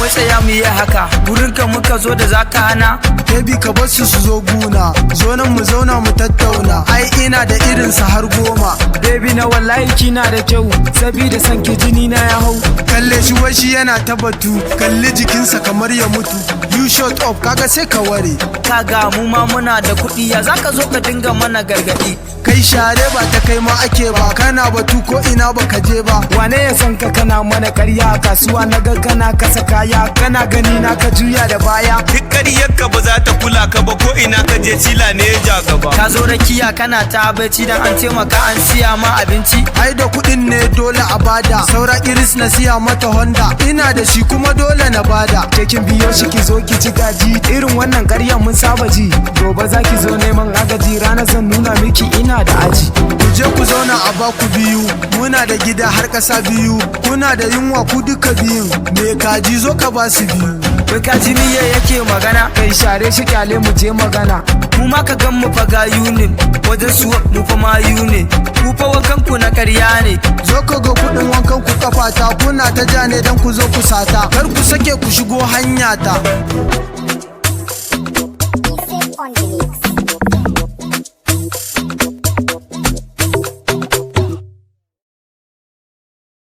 tsaya mu yi haka, gurin ka muka zo da zaka hana. Baby ka bar su zo guna, zo nan mu zauna mu tattauna, ai ina da irin sa har 10. Baby na wallahi kina da kyau, sabida san ki jini na ya hau. Kalle shi wai shi yana ta batu, kalli jikinsa kamar ya mutu. You shut up kaga sai ka ware. Kaga mu ma muna da kuɗi, ya zaka zo ka dinga mana gargaɗi. Kai share ba ta kai ma ake ba, kana batu ko ina baka je ba. Wane ya san ka kana mana karya a kasuwa, na ga kana kasa kaya, kana gani na ka juya da baya. Duk ƙaryarka ba za ta kula ka ba, ko ina ka je cila ne ya ja gaba. Ka zo rakiya kana ta bacci dan an taimaka an siya ma abinci. Ai da kuɗin ne dole a bada, saura iris na siya mata Honda, ina da shi kuma dole na bada. Kekin biyo shi ki zo ki ci gaji, irin wannan ƙaryan mun saba ji. Gobe za ki zo neman agaji, ranar zan nuna miki ina da aji. Ku je ku zauna a baku biyu, muna da gida har ƙasa biyu, kuna da yunwa ku duka biyun, me kaji zo ka ba su biyu. Ka ji niyya yake magana, Kai share shi kyale mu je magana. mu ma ka gan mu fa gayu ne, wajen su mu fa mayu ne, ku fa wakan ku na ƙarya ne. Zo ka ga kuɗin wankan ku kafata, kuna ta ja ne dan ku zo ku sata, kar ku sake ku shigo hanya ta. On the